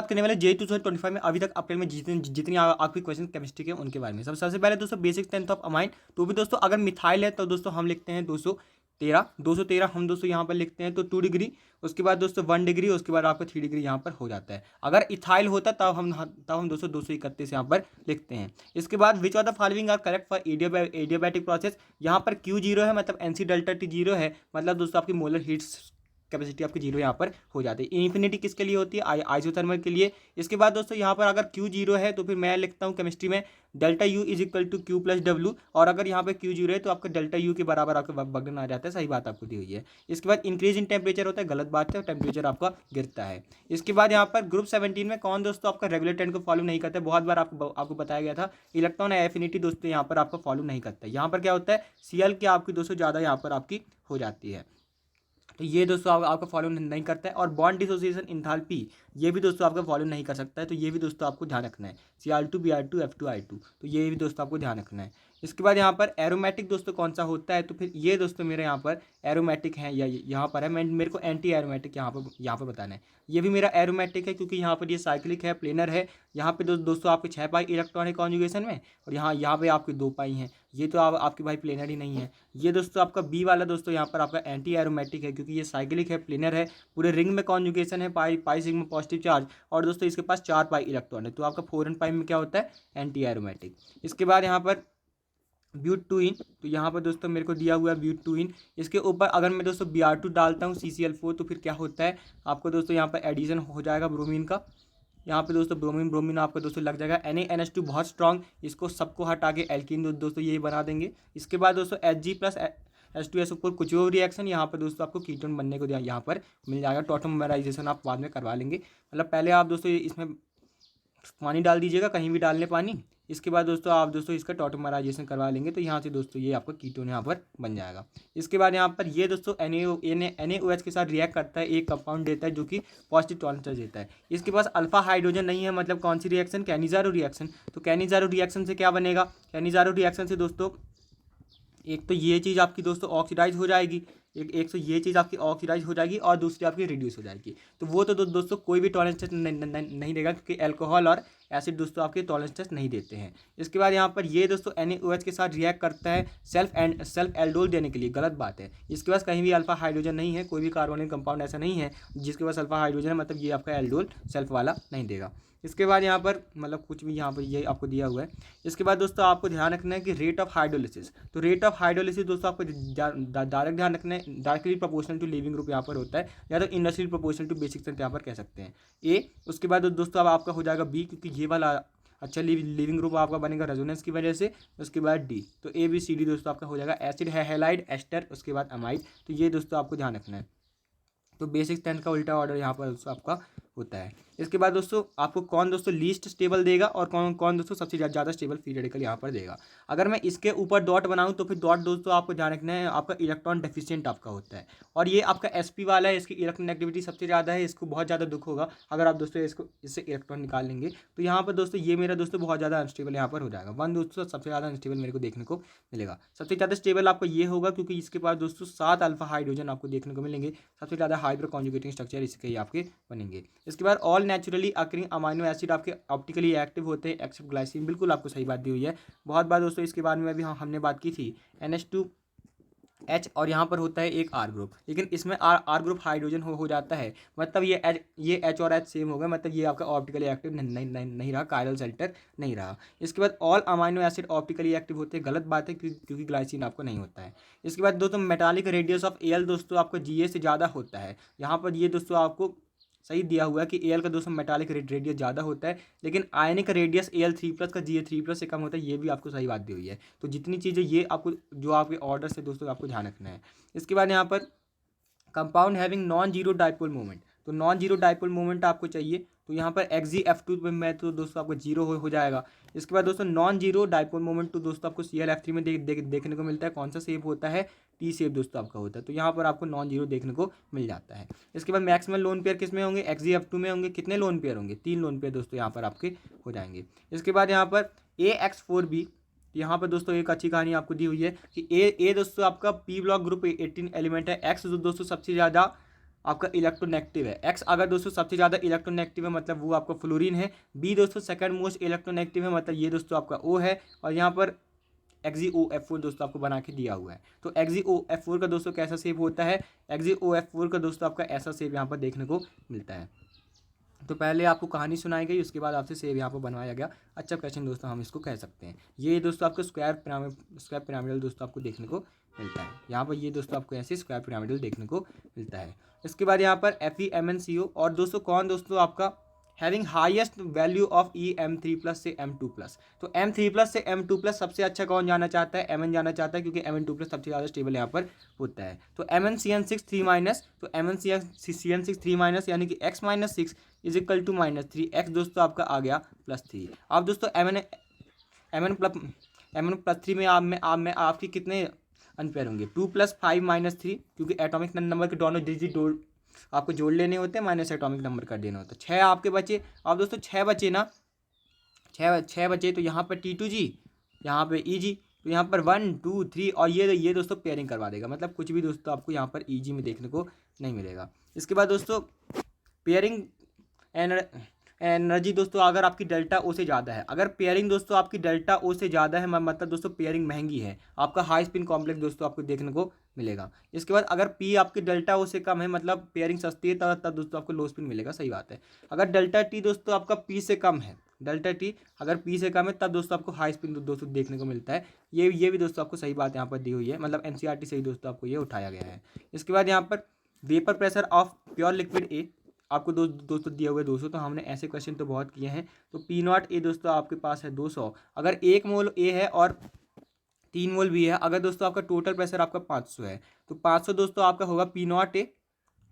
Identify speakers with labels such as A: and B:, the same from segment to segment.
A: बात करने वाले जे 2025 में अभी तक अप्रैल में जितनी आपकी क्वेश्चन केमिस्ट्री के उनके बारे में। सबसे पहले दोस्तों बेसिक टेंथ ऑफ अमाइन। तो भी दोस्तों अगर मिथाइल है तो दोस्तों हम लिखते हैं 213 हम दोस्तों यहाँ पर लिखते हैं तो 2 डिग्री, उसके बाद दोस्तों 1 डिग्री, उसके बाद आपका 3 डिग्री यहाँ पर हो जाता है। अगर इथाइल होता तब हम दोस्तों 231 यहाँ पर लिखते हैं। इसके बाद which of the following are correct for adiabatic process. यहाँ पर क्यू जीरो है मतलब एनसी डेल्टा टी जीरो है, मतलब दोस्तों आपकी मोलर हीट्स कैपेसिटी आपकी जीरो यहाँ पर हो जाती है। इन्फिनिटी किसके लिए होती है? आइसोथर्मल के लिए। इसके बाद दोस्तों यहाँ पर अगर क्यू जीरो है तो फिर मैं लिखता हूँ केमिस्ट्री में delta U is equal to Q plus W, और अगर यहाँ पे क्यू जीरो है तो आपका डेल्टा यू के बराबर आपका बगन आ जाता है। सही बात आपको दी हुई है। इसके बाद इंक्रीज इन टेम्परेचर होता है, गलत बात है, टेम्परेचर आपका गिरता है। इसके बाद यहाँ पर ग्रुप 17 में कौन दोस्तों आपका रेगुलर ट्रेंड को फॉलो नहीं करता है? बहुत बार आपको बताया गया था, इलेक्ट्रॉन एफिनिटी दोस्तों यहाँ पर आपको फॉलो नहीं करता है। यहाँ पर क्या होता है, सीएल की आपकी दोस्तों ज़्यादा यहाँ पर आपकी हो जाती है, तो ये दोस्तों आपका फॉलो नहीं करता है। और बॉन्ड डिसोसिएशन इंथाल्पी ये भी दोस्तों आपका फॉलो नहीं कर सकता है, तो ये भी दोस्तों आपको ध्यान रखना है। Cr2 Br2 F2 I2, तो ये भी दोस्तों आपको ध्यान रखना है। इसके बाद यहाँ पर एरोमेटिक दोस्तों कौन सा होता है? तो फिर ये दोस्तों मेरे यहाँ पर एरोमेटिक है या यहाँ पर है, मेरे को एंटी एरोमेटिक यहाँ पर बताना है। ये भी मेरा एरोमेटिक है क्योंकि यहाँ पर ये साइक्लिक है, प्लेनर है। यहाँ पे दोस्तों आपके 6 पाई इलेक्ट्रॉन है कॉन्जुगेशन में, और यहाँ पे आपके 2 पाई हैं। ये तो आपके भाई प्लेनर ही नहीं है। ये दोस्तों आपका बी वाला दोस्तों यहाँ पर आपका एंटी एरोमेटिक है क्योंकि ये साइक्लिक है, प्लेनर है, पूरे रिंग में कॉन्जुगेशन है, पाई सिग्मा पॉजिटिव चार्ज, और दोस्तों इसके पास 4 पाई इलेक्ट्रॉन है, तो आपका 4 एन पाई में क्या होता है? Anti aromatic. इसके बाद यहाँ पर ब्यूटूइन, तो यहाँ पर दोस्तों मेरे को दिया हुआ है ब्यूटूइन। इसके ऊपर अगर मैं दोस्तों Br2 डालता हूँ CCl4, तो फिर क्या होता है आपको दोस्तों यहाँ पर एडिशन हो जाएगा ब्रोमीन का। यहाँ पे दोस्तों ब्रोमीन आपको दोस्तों लग जाएगा। NaNH2 बहुत स्ट्रॉन्ग, इसको सबको हटा के एल्कीन दोस्तों यही बना देंगे। इसके बाद दोस्तों Hg प्लस H2SO4 कुछ और रिएक्शन यहाँ पर दोस्तों आपको कीटोन बनने को यहाँ पर मिल जाएगा। टॉटोमराइजेशन आप बाद में करवा लेंगे, मतलब पहले आप दोस्तों इसमें पानी डाल दीजिएगा, कहीं भी डाल लें पानी। इसके बाद दोस्तों आप दोस्तों इसका टॉटोमराइजेशन करवा लेंगे, तो यहाँ से दोस्तों ये आपका कीटोन यहाँ पर बन जाएगा। इसके बाद यहाँ पर ये दोस्तों NaOH के साथ रिएक्ट करता है, एक कंपाउंड देता है जो कि पॉजिटिव टॉलेंस देता है। इसके पास अल्फा हाइड्रोजन नहीं है, मतलब कौन सी रिएक्शन? Cannizzaro reaction. तो कैनिजारो रिएक्शन से क्या बनेगा? कैनिजारो रिएक्शन से दोस्तों एक तो ये चीज़ आपकी दोस्तों ऑक्सीडाइज हो जाएगी, एक तो ये चीज़ आपकी ऑक्सीडाइज हो जाएगी, और दूसरी आपकी रिड्यूस हो जाएगी। तो वो तो दोस्तों कोई भी टॉलरेंस टेस्ट नहीं देगा क्योंकि अल्कोहल और एसिड दोस्तों आपके टॉलरेंस टेस्ट नहीं देते हैं। इसके बाद यहाँ पर ये दोस्तों NaOH के साथ रिएक्ट करता है सेल्फ एल्डोल देने के लिए, गलत बात है। इसके पास कहीं भी अल्फा हाइड्रोजन नहीं है, कोई भी कार्बोनिक कंपाउंड ऐसा नहीं है जिसके पास अल्फा हाइड्रोजन है, मतलब ये आपका एल्डोल सेल्फ वाला नहीं देगा। इसके बाद यहाँ पर मतलब कुछ भी यहाँ पर ये आपको दिया हुआ है। इसके बाद दोस्तों आपको ध्यान रखना है कि रेट ऑफ हाइड्रोलिसिस, तो रेट ऑफ हाइड्रोलिसिस दोस्तों आपको डायरेक्ट ध्यान रखना है, directly proportional to leaving group यहाँ पर होता है, या तो industrial proportional to basic strength यहाँ पर कह सकते हैं ए। उसके बाद दोस्तों अब आपका हो जाएगा बी, क्योंकि ये वाला अच्छा लिविंग ग्रुप आपका बनेगा रेजोनेंस की वजह से। उसके बाद डी, तो ABCD दोस्तों आपका हो जाएगा एसिड है, हैलाइड, एस्टर, उसके बाद अमाइड। तो ये दोस्तों आपको ध्यान रखना है। तो बेसिक स्ट्रेंथ का उल्टा ऑर्डर यहाँ पर दोस्तों आपका होता है। इसके बाद दोस्तों आपको कौन दोस्तों लीस्ट स्टेबल देगा और कौन दोस्तों सबसे ज़्यादा स्टेबल फ्री रेडिकल यहाँ पर देगा। अगर मैं इसके ऊपर डॉट बनाऊँ तो फिर डॉट दोस्तों आपको ध्यान रखना है आपका इलेक्ट्रॉन डेफिशिएंट आपका होता है, और ये आपका SP वाला है, इसकी इलेक्ट्रॉन एक्टिविटी सबसे ज़्यादा है, इसको बहुत ज़्यादा दुख होगा अगर आप दोस्तों इससे इलेक्ट्रॉन निकाल लेंगे। तो यहाँ पर दोस्तों ये मेरा दोस्तों बहुत ज़्यादा अनस्टेबल यहाँ पर हो जाएगा। 1 दोस्तों सबसे ज़्यादा अनस्टेबल मेरे को देखने को मिलेगा। सबसे ज़्यादा स्टेबल आपको ये होगा क्योंकि इसके पास दोस्तों 7 अल्फा हाइड्रोजन आपको देखने को मिलेंगे। सबसे ज़्यादा हाइड्रो कॉन्जुगेटिंग स्ट्रक्चर इसके ही आपके बनेंगे। इसके बाद all naturally occurring amino acid आपके ऑप्टिकली एक्टिव होते हैं एक्सेप्ट ग्लाइसिन, बिल्कुल आपको सही बात दी हुई है। बहुत बार दोस्तों इसके बारे में भी हमने बात की थी। NH2H और यहाँ पर होता है एक R ग्रुप, लेकिन इसमें R ग्रुप हाइड्रोजन हो जाता है, मतलब ये H और H सेम हो गया, मतलब ये आपका ऑप्टिकली एक्टिव नहीं रहा, कायरल सेल्टर नहीं रहा। इसके बाद all amino acid optically active होते हैं, गलत बात है क्योंकि ग्लाइसिन आपको नहीं होता है। इसके बाद दोस्तों मेटालिक रेडियस ऑफ Al दोस्तों आपको Ga से ज़्यादा होता है। यहाँ पर ये दोस्तों आपको सही दिया हुआ है कि Al का दोस्तों मेटालिक रेडियस ज़्यादा होता है, लेकिन आयनिक रेडियस Al3+ का Ga3+ से कम होता है, ये भी आपको सही बात दी हुई है। तो जितनी चीज़ें ये आपको जो आपके ऑर्डर से दोस्तों आपको ध्यान रखना है। इसके बाद यहाँ पर compound having non zero dipole moment, तो नॉन जीरो डाइपोल मोमेंट आपको चाहिए, तो यहाँ पर XgF2 में तो दोस्तों आपको जीरो हो जाएगा। इसके बाद दोस्तों नॉन जीरो डाइपोल मोमेंट तो दोस्तों आपको ClF3 में देखने को मिलता है। कौन सा शेप होता है? T शेप दोस्तों आपका होता है, तो यहाँ पर आपको नॉन जीरो देखने को मिल जाता है। इसके बाद मैक्सिमम लोन पेयर किस में होंगे? XgF2 में होंगे। कितने लोन पेयर होंगे? 3 लोन पेयर दोस्तों यहाँ पर आपके हो जाएंगे। इसके बाद यहाँ पर AX4B, यहाँ पर दोस्तों एक अच्छी कहानी आपको दी हुई है कि ए दोस्तों आपका P ब्लॉक ग्रुप 18 एलिमेंट है। X दोस्तों सबसे ज़्यादा आपका इलेक्ट्रोनेगेटिव है। एक्स अगर दोस्तों सबसे ज़्यादा इलेक्ट्रोनेगेटिव है मतलब वो आपका फ्लोरीन है। बी दोस्तों सेकंड मोस्ट इलेक्ट्रोनेगेटिव है मतलब ये दोस्तों आपका ओ है। और यहाँ पर XeOF4 दोस्तों आपको बना के दिया हुआ है। तो XeOF4 का दोस्तों कैसा शेप होता है, XeOF4 का दोस्तों आपका ऐसा शेप यहाँ पर देखने को मिलता है। तो पहले आपको कहानी सुनाई गई, उसके बाद आपसे शेप यहाँ पर बनवाया गया। अच्छा क्वेश्चन दोस्तों हम इसको कह सकते हैं। ये दोस्तों आपको स्क्वायर पिरामिडल दोस्तों आपको देखने को मिलता है। यहाँ पर ये दोस्तों आपको ऐसे स्क्वायर पिरामिडल देखने को मिलता है। इसके बाद यहाँ पर FeMnCO और दोस्तों कौन दोस्तों आपका having highest value of M3+ से M2+। तो M3+ से M2+ सबसे अच्छा कौन जाना चाहता है, Mn जाना चाहता है, क्योंकि Mn2+ सबसे ज़्यादा स्टेबल यहाँ पर होता है। तो MnCN6 3-, तो MnCN6 3- यानी कि x-6 is equal to -3x दोस्तों आपका आ गया +3। अब दोस्तों Mn+3 में आपके कितने अनपेयर होंगे, 2 + 5 - 3, क्योंकि एटॉमिक नंबर के दोनों डिजिट आपको जोड़ लेने होते हैं, माइनस एटॉमिक नंबर कर देना होता है। 6 आपके बचे। अब दोस्तों 6 बचे ना, 6 बचे, तो यहाँ पर T2G, यहाँ पर EG, तो यहाँ पर 1 2 3 और ये दोस्तों पेयरिंग करवा देगा। मतलब कुछ भी दोस्तों आपको यहाँ पर EG में देखने को नहीं मिलेगा। इसके बाद दोस्तों पेयरिंग एनर्जी दोस्तों अगर आपकी डेल्टा ओ से ज़्यादा है, अगर पेयरिंग दोस्तों आपकी डेल्टा ओ से ज़्यादा है मतलब दोस्तों पेयरिंग महंगी है, आपका हाई स्पिन कॉम्प्लेक्स दोस्तों आपको देखने को मिलेगा। इसके बाद अगर पी आपकी डेल्टा ओ से कम है मतलब पेयरिंग सस्ती है, तब दोस्तों आपको लो स्पिन मिलेगा। सही बात है। अगर डेल्टा टी दोस्तों आपका पी से कम है, डेल्टा टी अगर पी से कम है तब दोस्तों आपको हाई स्पिन दोस्तों देखने को मिलता है। ये भी दोस्तों आपको सही बात यहाँ पर दी हुई है, मतलब NCERT से ही दोस्तों आपको ये उठाया गया है। इसके बाद यहाँ पर vapour pressure of pure liquid A आपको दोस्तों दिया हुआ है 200। तो हमने ऐसे क्वेश्चन तो बहुत किए हैं। तो P0 ए दोस्तों आपके पास है 200। अगर 1 मोल ए है और 3 मोल भी है, अगर दोस्तों आपका टोटल प्रेशर आपका 500 है, तो 500 दोस्तों आपका होगा P0 ए,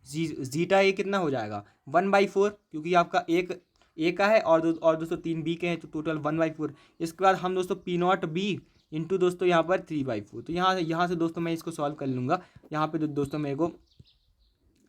A: जीटा ए कितना हो जाएगा 1/4, क्योंकि आपका एक ए का है और दोस्तों 3 बी के हैं, तो टोटल 1/4। इसके बाद हम दोस्तों P0 बी इंटू दोस्तों यहाँ पर 3/4। तो यहाँ से दोस्तों मैं इसको सॉल्व कर लूँगा। यहाँ पे दोस्तों मेरे को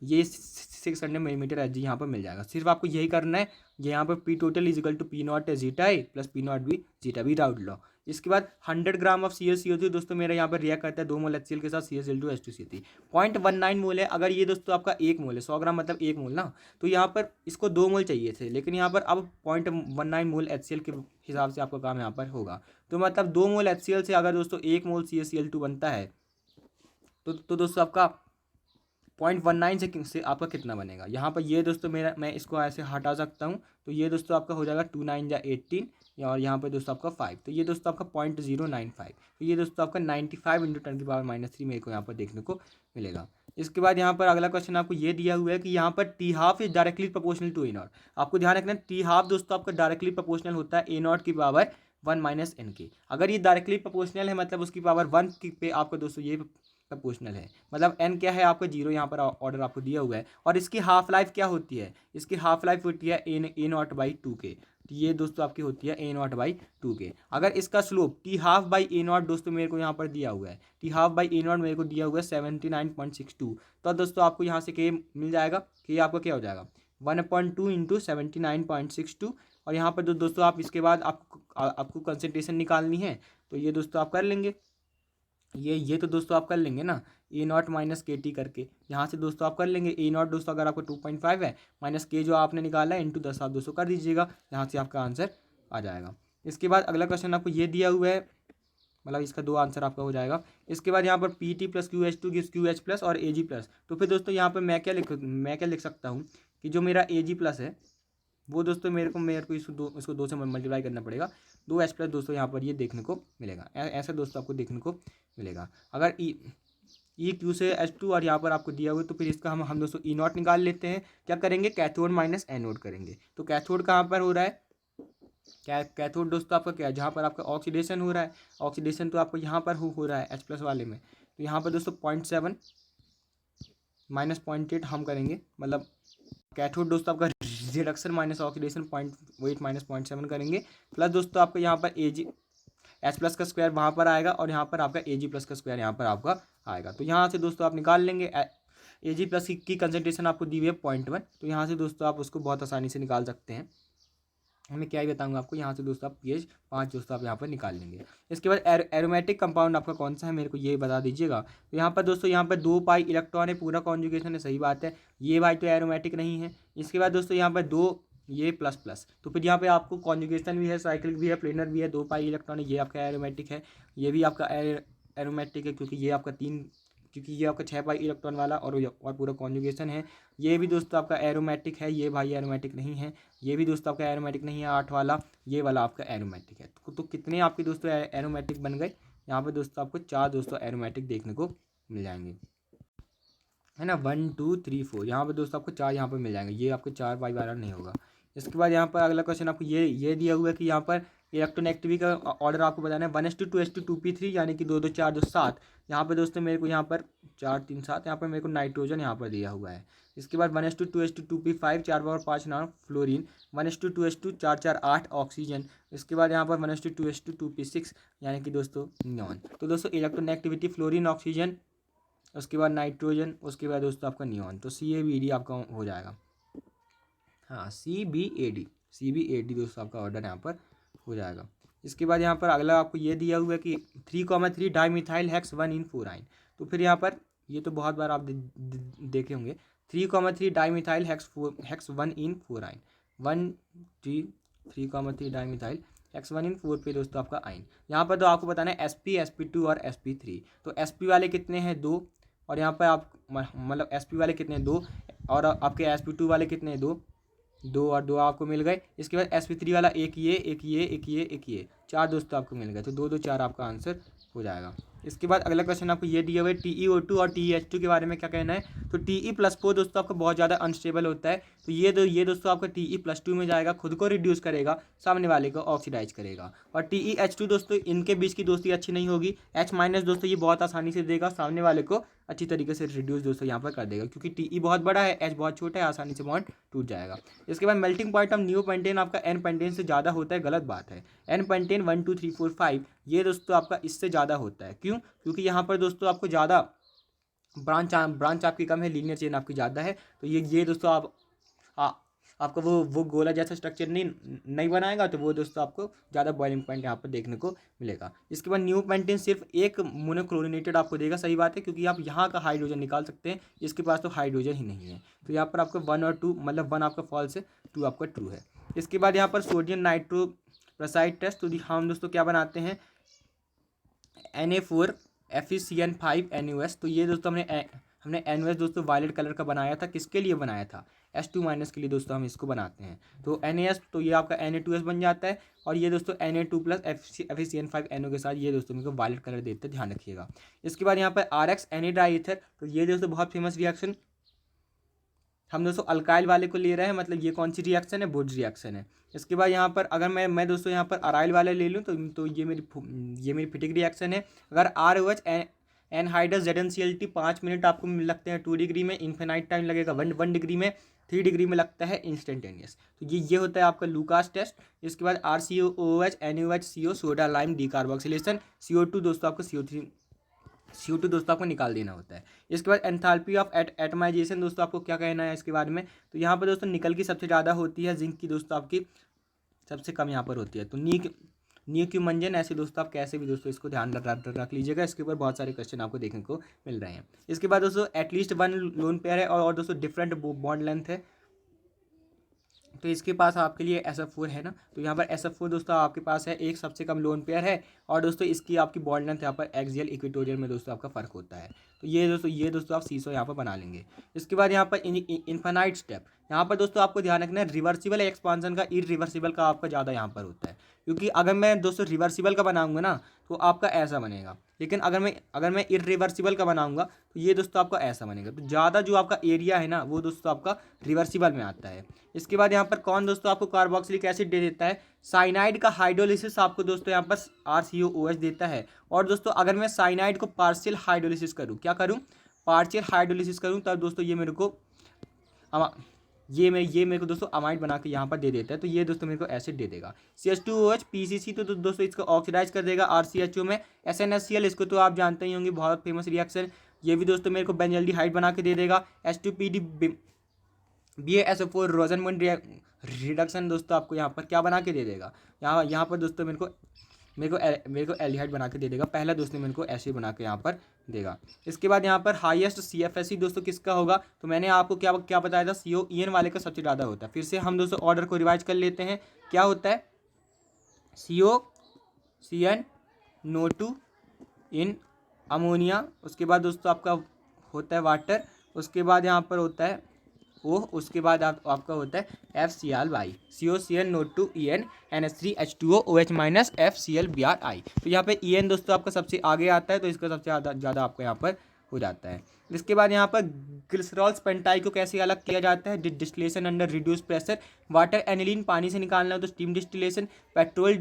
A: ये 600 मिलीमीटर एच जी यहाँ पर मिल जाएगा। सिर्फ आपको यही करना है, ये यहाँ पर P total is equal to P0 zeta A plus P0 B zeta B राउट लो। इसके बाद 100 ग्राम ऑफ CaCO3 दोस्तों मेरा यहाँ पर रिएक्ट करता है 2 मोल HCl के साथ CaCl2H2C3। 0.19 मोल है। अगर ये दोस्तों आपका 1 मोल है, 100 ग्राम मतलब 1 मोल ना, तो यहाँ पर इसको 2 मोल चाहिए थे, लेकिन यहाँ पर अब 0.19 मोल HCl के हिसाब से आपका काम यहाँ पर होगा। तो मतलब 2 मोल HCl से अगर दोस्तों 1 मोल CaCl2 बनता है, तो दोस्तों आपका 0.19 से आपका कितना बनेगा। यहाँ पर ये दोस्तों मैं इसको ऐसे हटा सकता हूँ। तो ये दोस्तों आपका हो जाएगा 2 9 जा 18 और यहाँ पर दोस्तों आपका 5, तो ये दोस्तों आपका 0.095। तो ये दोस्तों आपका 95 × 10⁻³ मेरे को यहाँ पर देखने को मिलेगा। इसके बाद यहाँ पर अगला क्वेश्चन आपको ये दिया हुआ है कि यहाँ पर T½ is directly proportional to A0। आपको ध्यान रखना है T½ दोस्तों आपका डायरेक्टली प्रोपोर्शनल होता है A0⁻1 - n के। अगर ये डायरेक्टली प्रोपोर्शनल है मतलब उसकी पावर 1 पे आपका दोस्तों ये प्रोपोर्शनल है, मतलब n क्या है आपका 0 यहाँ पर ऑर्डर आपको दिया हुआ है। और इसकी हाफ लाइफ क्या होती है, इसकी हाफ लाइफ होती है A0/2 के। तो ये दोस्तों आपकी होती है A0/2 के। अगर इसका स्लोप T½ दोस्तों मेरे को यहाँ पर दिया हुआ है, T½ मेरे को दिया हुआ है 79.62। तो दोस्तों आपको यहाँ से K मिल जाएगा। K आपका क्या हो जाएगा 1/2 × 79.62। और यहाँ पर दोस्तों आप इसके बाद आपको कंसंट्रेशन निकालनी है, तो ये दोस्तों आप कर लेंगे। ये तो दोस्तों आप कर लेंगे ना, A0 - KT करके यहाँ से दोस्तों आप कर लेंगे। A0 दोस्तों अगर आपको 2.5 है माइनस K जो आपने निकाला है इंटू 10,200 कर दीजिएगा, यहाँ से आपका आंसर आ जाएगा। इसके बाद अगला क्वेश्चन आपको ये दिया हुआ है, मतलब इसका 2 आंसर आपका हो जाएगा। इसके बाद यहाँ पर PT + QH2 गिव्स QH+ और Ag+। तो फिर दोस्तों यहाँ पर मैं क्या लिख सकता हूँ कि जो मेरा Ag+ है वो दोस्तों मेरे को इसको 2 से मल्टीप्लाई करना पड़ेगा। 2H+ दोस्तों यहाँ पर ये देखने को मिलेगा। ऐसा दोस्तों आपको देखने को मिलेगा। अगर EQ से H2 और यहाँ पर आपको दिया हुआ है, तो फिर इसका हम दोस्तों E0 निकाल लेते हैं। क्या करेंगे, कैथोड माइनस एनोड करेंगे। तो कैथोड कहाँ पर हो रहा है, कैथोड दोस्तों आपका क्या है, जहाँ पर आपका ऑक्सीडेशन हो रहा है। ऑक्सीडेशन तो आपको यहाँ पर हो रहा है H+ वाले में। तो यहाँ पर दोस्तों 0.7 - 0.8 हम करेंगे, मतलब कैथोड दोस्तों आपका रिडक्शन माइनस ऑक्सीडेशन 0.8 - 0.7 करेंगे। प्लस दोस्तों आपका यहाँ पर H+ का स्क्वायर वहाँ पर आएगा और यहाँ पर आपका Ag+ का स्क्वायर यहाँ पर आपका आएगा। तो यहाँ से दोस्तों आप निकाल लेंगे। Ag+ की कंसंट्रेशन आपको दी हुई है 0.1। तो यहाँ से दोस्तों आप उसको बहुत आसानी से निकाल सकते हैं। मैं क्या ही बताऊंगा आपको। यहाँ से दोस्तों आप pH 5 दोस्तों आप यहाँ पर निकाल लेंगे। इसके बाद एरोमेटिक कंपाउंड आपका कौन सा है मेरे को ये बता दीजिएगा। तो यहाँ पर दोस्तों यहाँ पर 2 पाई इलेक्ट्रॉन है, पूरा कॉन्जुगेशन है, सही बात है। ये भाई तो एरोमेटिक नहीं है। इसके बाद दोस्तों यहाँ पर 2 ये प्लस प्लस, तो फिर यहाँ पे आपको कॉन्जुगेशन भी है, साइक्लिक भी है, प्लेनर भी है, 2 पाई इलेक्ट्रॉन है, ये आपका एरोमेटिक है। ये भी आपका एरोमेटिक है क्योंकि ये आपका 3, क्योंकि ये आपका 6 पाई इलेक्ट्रॉन वाला और पूरा कॉन्जुगेशन है। ये भी दोस्तों आपका एरोमेटिक है, ये भाई एरोमेटिक नहीं है। ये भी दोस्तों आपका एरोमेटिक नहीं है 8 वाला, ये वाला आपका एरोमेटिक है। तो कितने आपके दोस्तों एरोमेटिक बन गए यहाँ पे दोस्तों, आपको 4 दोस्तों एरोमेटिक देखने को मिल जाएंगे, है ना। 1 2 3 4 यहाँ पे दोस्तों आपको 4 यहाँ पर मिल जाएंगे, ये आपको 4 बाई 12 नहीं होगा। इसके बाद यहाँ पर अगला क्वेश्चन आपको ये दिया हुआ है कि यहाँ पर इलेक्ट्रोनेगेटिविटी का ऑर्डर आपको बताना है 1:2:2p3 यानी कि 2 2 4 2 7। यहाँ पर दोस्तों मेरे को यहाँ पर 4 3 7 यहाँ पर मेरे को नाइट्रोजन यहाँ पर दिया हुआ है। इसके बाद 1:2:2p5 4 पावर 5 नाम फ्लोरीन, 1:2:4 4 8 ऑक्सीजन। इसके बाद यहाँ पर 1:2:2p6 यानी कि दोस्तों नियॉन। तो दोस्तों इलेक्ट्रोनेगेटिविटी फ्लोरीन ऑक्सीजन, उसके बाद नाइट्रोजन, उसके बाद दोस्तों आपका नियॉन, तो CaBD आपका हो जाएगा। हाँ CbAd दोस्तों आपका ऑर्डर यहाँ पर हो जाएगा। इसके बाद यहाँ पर अगला आपको ये दिया हुआ है कि 3,3 डाईमिथाइल हेक्स 1 इन 4 तो फिर यहाँ पर ये तो बहुत बार आप देखे होंगे 3,3 डाईमिथाइल हेक्स 1 इन 4 3,3 डाईमिथाइल हेक्स 1 इन 4 पे दोस्तों आपका आइन। यहाँ पर तो आपको बताना है sp sp2 और sp3। तो sp वाले कितने हैं 2, और यहाँ पर आप मतलब sp वाले कितने हैं 2, और आपके sp2 वाले कितने हैं 2 और 2 आपको मिल गए। इसके बाद sp3 वाला एक ये 4 दोस्तों आपको मिल गए। तो 2 2 4 आपका आंसर हो जाएगा। इसके बाद अगला क्वेश्चन आपको ये दिया हुआ है TeO2 और TeH2 के बारे में क्या कहना है। तो Te+4 दोस्तों आपका बहुत ज़्यादा अनस्टेबल होता है, तो ये दोस्तों आपका Te+2 में जाएगा, खुद को रिड्यूस करेगा, सामने वाले को ऑक्सीडाइज करेगा। और TeH2 दोस्तों इनके बीच की दोस्ती अच्छी नहीं होगी, H- दोस्तों ये बहुत आसानी से देगा, सामने वाले को अच्छी तरीके से रिड्यूस दोस्तों यहाँ पर कर देगा, क्योंकि Te बहुत बड़ा है, H बहुत छोटा है, आसानी से बॉन्ड टूट जाएगा। इसके बाद melting point of new pentane आपका N पेंटेन से ज़्यादा होता है, गलत बात है। N पेंटेन 1 2 3 4 5 ये दोस्तों आपका इससे ज़्यादा होता है। क्यों? क्योंकि यहाँ पर दोस्तों आपको ज़्यादा ब्रांच आपकी कम है, लीनियर चेन आपकी ज़्यादा है। तो ये दोस्तों आपको वो गोला जैसा स्ट्रक्चर नहीं बनाएगा, तो वो दोस्तों आपको ज़्यादा बॉइलिंग पॉइंट यहाँ पर देखने को मिलेगा। इसके बाद न्यू पेंटेन सिर्फ एक मोनोक्लोरिनेटेड आपको देगा, सही बात है, क्योंकि आप यहाँ का हाइड्रोजन निकाल सकते हैं, इसके पास तो हाइड्रोजन ही नहीं है। तो यहाँ पर आपको 1 और 2 मतलब 1 आपका फॉल्स है, 2 आपका ट्रू है। इसके बाद यहाँ पर सोडियम नाइट्रोप्रोसाइड टेस्ट, तो हम दोस्तों क्या बनाते हैं Na4 FeCN5 NuS। तो ये दोस्तों हमने NuS दोस्तों वायलेट कलर का बनाया था, किसके लिए बनाया था H2- के लिए दोस्तों हम इसको बनाते हैं। तो NaS तो ये आपका Na2S बन जाता है, और ये दोस्तों Na2 प्लस FeCN5NO के साथ ये दोस्तों मेरे को वायलेट कलर देते हैं, ध्यान रखिएगा। इसके बाद यहाँ पर RX Na-डाईईथर, तो ये दोस्तों बहुत फेमस रिएक्शन, हम दोस्तों अल्काइल वाले को ले रहे हैं, मतलब ये कौन सी रिएक्शन है, बुर्ज रिएक्शन है। इसके बाद यहाँ पर अगर मैं दोस्तों यहाँ पर अराइल वाले ले लूँ तो ये मेरी फिटिक रिएक्शन है। अगर ROH एनहाइड्रस ZnCl 5 मिनट आपको लगते हैं 2 डिग्री में, इन्फिनाइट टाइम लगेगा 1 डिग्री में, 3 डिग्री में लगता है इंस्टेंटेनियस। तो ये होता है आपका लूकास टेस्ट। इसके बाद RCOOH NaOH CO soda lime decarboxylation, CO2 दोस्तों आपको CO2 दोस्तों आपको निकाल देना होता है। इसके बाद एंथैल्पी ऑफ एटमाइजेशन दोस्तों आपको क्या कहना है इसके बारे में। तो यहाँ पर दोस्तों निकल की सबसे ज़्यादा होती है, जिंक की दोस्तों आपकी सबसे कम यहाँ पर होती है। तो न्यूक्यूमंजन ऐसे दोस्तों आप कैसे भी दोस्तों इसको ध्यान रख लीजिएगा, इसके ऊपर बहुत सारे क्वेश्चन आपको देखने को मिल रहे हैं। इसके बाद दोस्तों एटलीस्ट 1 लोन पेयर है, और दोस्तों डिफरेंट बॉन्ड लेंथ है, तो इसके पास आपके लिए SF4 है ना। तो यहाँ पर SF4 दोस्तों आपके पास है, एक सबसे कम लोन पेयर है, और दोस्तों इसकी आपकी बॉन्ड लेंथ यहाँ पर एक्सियल इक्वेटोरियल में दोस्तों आपका फ़र्क होता है। तो ये दोस्तों आप सीसो यहाँ पर बना लेंगे। इसके बाद यहाँ पर इन्फाइनाइट स्टेप, यहाँ पर दोस्तों आपको ध्यान रखना है रिवर्सिबल एक्सपांसन का इरिवर्सिबल का आपका ज़्यादा यहाँ पर होता है, क्योंकि अगर मैं दोस्तों रिवर्सिबल का बनाऊंगा ना तो आपका ऐसा बनेगा, लेकिन अगर मैं इरिवर्सिबल का बनाऊंगा तो ये दोस्तों आपका ऐसा बनेगा। तो ज़्यादा जो आपका एरिया है ना वो दोस्तों आपका रिवर्सिबल में आता है। इसके बाद यहाँ पर कौन दोस्तों आपको कार्बोक्सिलिक एसिड दे देता है, साइनाइड का हाइड्रोलिसिस आपको दोस्तों यहाँ पर RCOOH देता है। और दोस्तों अगर मैं साइनाइड को पार्शियल हाइड्रोलिसिस करूँ, क्या करूँ, पार्शियल हाइड्रोलिसिस करूँ, तब दोस्तों ये मेरे को मेरे को दोस्तों अमाइड बना के यहाँ पर दे देता है। तो ये दोस्तों मेरे को एसिड दे देगा। CH2OH PCC तो दोस्तों इसको ऑक्सीडाइज कर देगा RCHO में। SnHCl इसको तो आप जानते ही होंगे, बहुत फेमस रिएक्शन, ये भी दोस्तों मेरे को बेंजल्डिहाइड बना के दे देगा। H2PD BaSO4 रिडक्शन दोस्तों आपको यहाँ पर क्या बना के दे देगा, यहाँ पर दोस्तों मेरे को एल्डिहाइड बना के दे देगा। पहला दोस्तों मेरे को एसिड बना के यहाँ पर देगा। इसके बाद यहाँ पर हाईएस्ट CFSE दोस्तों किसका होगा, तो मैंने आपको क्या क्या बताया था, COEN वाले का सबसे ज़्यादा होता है। फिर से हम दोस्तों ऑर्डर को रिवाइज कर लेते हैं। क्या होता है, COCN NO2 इन अमोनिया, उसके बाद दोस्तों आपका होता है वाटर, उसके बाद यहाँ पर होता है O, उसके बाद आपका होता है FCl, COCN NO2 EN NH3 H2O OH minus FCl Br I। तो यहाँ पे EN दोस्तों आपका सबसे आगे आता है, तो इसका सबसे ज़्यादा आपका यहाँ पर हो जाता है। इसके बाद यहाँ पर ग्लिसरॉल पेंटाई को कैसे अलग किया जाता है, distillation under reduce pressure, water aniline पानी से निकालना है तो स्टीम डिस्टिलेशन, पेट्रोल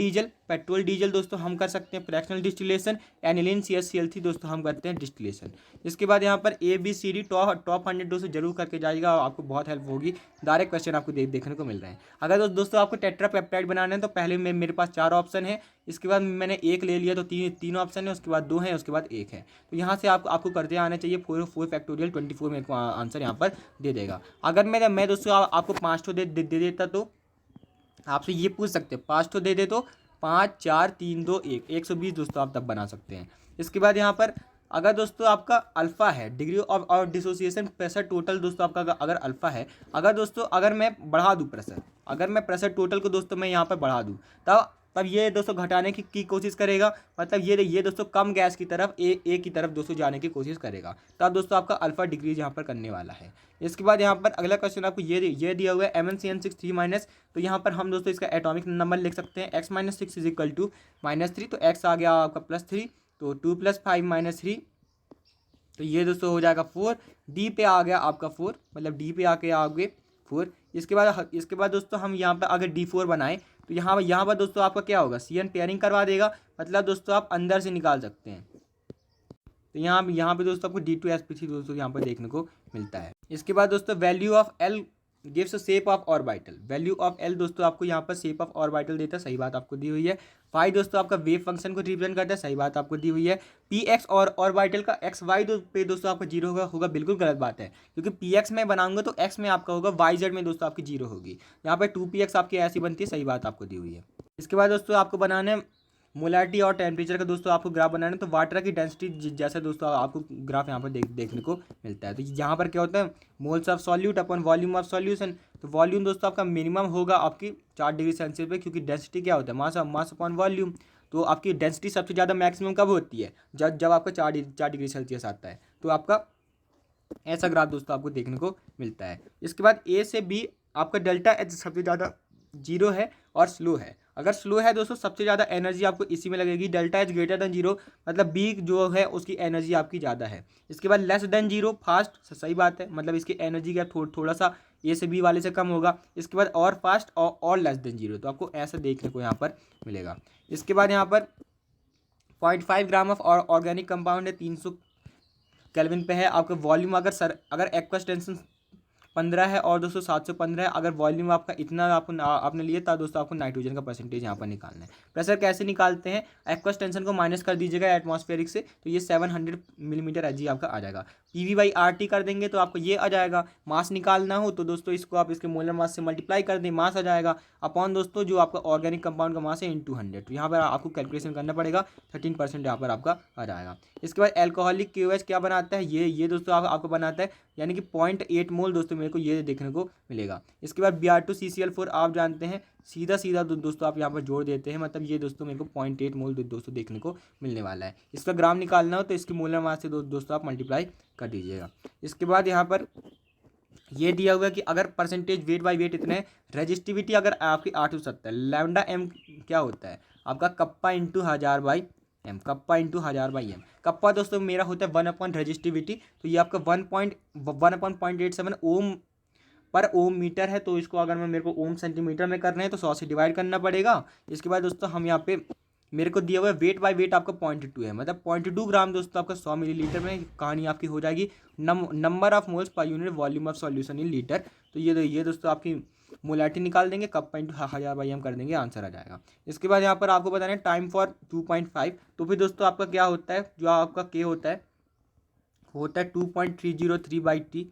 A: डीजल दोस्तों हम कर सकते हैं फ्रैक्शनल डिस्टिलेशन, एनिलीन CH3 दोस्तों हम करते हैं डिस्टिलेशन। इसके बाद यहाँ पर ABCD टॉप 100 दोस्तों जरूर करके जाएगा, आपको बहुत हेल्प होगी। डायरेक्ट क्वेश्चन आपको देखने को मिल रहे हैं। अगर दोस्तों आपको टेट्रापेप्टाइड बनाना है तो पहले मेरे पास 4 ऑप्शन है, इसके बाद मैंने एक ले लिया तो तीन ऑप्शन है, उसके बाद 2 है, उसके बाद 1 है। तो यहाँ से आपको करते आना चाहिए 4 फैक्टोरियल 24 मेरे को आंसर यहाँ पर दे देगा। अगर मैं दोस्तों आपको 5 तो दे देता तो आपसे ये पूछ सकते हैं, 5 तो दे दे तो 5 4 3 2 1 120 दोस्तों आप तब बना सकते हैं। इसके बाद यहाँ पर अगर दोस्तों आपका अल्फ़ा है, डिग्री ऑफ और डिसोसिएशन प्रेशर टोटल दोस्तों आपका अगर अल्फ़ा है, अगर मैं बढ़ा दूँ प्रेशर, अगर मैं प्रेशर टोटल को दोस्तों मैं यहाँ पर बढ़ा दूँ तब ये दोस्तों घटाने की कोशिश करेगा, मतलब ये दोस्तों कम गैस की तरफ ए की तरफ दोस्तों जाने की कोशिश करेगा। तब दोस्तों आपका अल्फ़ा डिग्रीज यहाँ पर करने वाला है। इसके बाद यहाँ पर अगला क्वेश्चन आपको ये दिया हुआ है MnCN6 3 तो यहाँ पर हम दोस्तों इसका एटॉमिक नंबर लिख सकते हैं x-6 इज इक्वल टू -3, तो x आ गया आपका +3, तो 2 + 5 - 3, तो ये दोस्तों हो जाएगा 4। डी पे आ गया आपका 4, मतलब डी पे आके आओगे 4। इसके बाद दोस्तों हम यहाँ पर अगर D4 बनाएं तो यहाँ पर दोस्तों आपका क्या होगा, CN पेयरिंग करवा देगा, मतलब दोस्तों आप अंदर से निकाल सकते हैं। तो यहाँ पे दोस्तों आपको D2sp3 दोस्तों यहाँ पर देखने को मिलता है। इसके बाद दोस्तों value of L gives shape of orbital, value of L दोस्तों आपको यहाँ पर शेप ऑफ ऑर्बिटल देता है, सही बात आपको दी हुई है। फाई दोस्तों आपका वेव फंक्शन को रिप्रेजेंट करता है, सही बात आपको दी हुई है। Px और ऑर्बिटल का XY पे दोस्तों आपका 0 होगा बिल्कुल गलत बात है, क्योंकि Px में बनाऊंगा तो x में आपका होगा, YZ में दोस्तों आपकी 0 होगी। यहाँ पर 2Px आपकी ऐसी बनती है, सही बात आपको दी हुई है। इसके बाद दोस्तों आपको बनाना है मोलारिटी और टेम्परेचर का दोस्तों आपको ग्राफ बनाना है, तो वाटर की डेंसिटी जैसा दोस्तों आपको ग्राफ यहाँ पर देखने को मिलता है। तो यहाँ पर क्या होता है, moles of solute upon volume of solution, तो वॉल्यूम दोस्तों आपका मिनिमम होगा आपकी 4 डिग्री सेल्सियस पे, क्योंकि डेंसिटी क्या होता है, मास अपॉन वॉल्यूम। तो आपकी डेंसिटी सबसे ज़्यादा मैक्सिमम कब होती है, जब आपका 4 डिग्री सेल्सियस आता है। तो आपका ऐसा ग्राफ दोस्तों आपको देखने को मिलता है। इसके बाद A से B आपका डेल्टा H सबसे ज़्यादा 0 है और स्लो है। अगर स्लो है दोस्तों सबसे ज़्यादा एनर्जी आपको इसी में लगेगी, डेल्टा H ग्रेटर देन 0, मतलब B जो है उसकी एनर्जी आपकी ज़्यादा है। इसके बाद लेस देन 0 फास्ट, सही बात है, मतलब इसकी एनर्जी का थोड़ा सा A से B वाले से कम होगा। इसके बाद और फास्ट और लेस देन 0, तो आपको ऐसा देखने को यहाँ पर मिलेगा। इसके बाद यहाँ पर 0.5 ग्राम ऑफ ऑर्गेनिक कंपाउंड है, 300 केल्विन पे है। आपका वॉल्यूम अगर एक्वस टेंशन 15 है और दोस्तों 715 है, अगर वॉल्यूम आपका इतना आपने लिया था दोस्तों आपको नाइट्रोजन का परसेंटेज यहाँ पर निकालना है। प्रेशर कैसे निकालते हैं, एक्वस टेंशन को माइनस कर दीजिएगा एटमॉस्फेरिक से, तो ये 700 मिलीमीटर Hg आपका आ जाएगा। PV/RT कर देंगे तो आपको ये आ जाएगा। मास निकालना हो तो दोस्तों इसको आप इसके मोलर मास से मल्टीप्लाई कर दें, मास आ जाएगा अपॉन दोस्तों जो आपका ऑर्गेनिक कंपाउंड का मास है × 100। तो यहाँ पर आपको कैलकुलेशन करना पड़ेगा, 13% यहाँ पर आपका आ जाएगा। इसके बाद एल्कोहलिक KOH क्या बनाता है, ये दोस्तों आपको बनाता है, यानी कि 0.8 मोल दोस्तों मेरे को ये देखने को मिलेगा। इसके बाद Br2CCl4 आप जानते हैं, सीधा दोस्तों आप यहाँ पर जोड़ देते हैं, मतलब ये दोस्तों मेरे को 0.8 मोल दोस्तों देखने को मिलने वाला है। इसका ग्राम निकालना हो तो इसकी मोलर मास से दोस्तों आप मल्टीप्लाई कर दीजिएगा। इसके बाद यहाँ पर ये दिया हुआ है कि अगर परसेंटेज वेट बाय वेट इतने, रजिस्टिविटी अगर आपकी 870, लैम्डा m क्या होता है आपका kappa × 1000/m, kappa × 1000/m। Kappa दोस्तों मेरा होता है 1 रजिस्टिविटी, तो ये आपका 1/0.87 ओम पर ओम मीटर है। तो इसको अगर मेरे को ओम सेंटीमीटर में करना है तो 100 से डिवाइड करना पड़ेगा। इसके बाद दोस्तों हम यहाँ पे मेरे को दिया हुआ है वेट बाय वेट आपका 0.2 है, मतलब 0.2 ग्राम दोस्तों आपका 100 मिलीलीटर में कहानी आपकी हो जाएगी। Number of moles per unit volume of solution in litre, तो ये दोस्तों आपकी मोलारिटी निकाल देंगे, कप्पा × 1000/m कर देंगे, आंसर आ जाएगा। इसके बाद यहाँ पर आपको बताना है टाइम फॉर 2.5, तो फिर दोस्तों आपका क्या होता है, जो आपका K होता है 2.303/t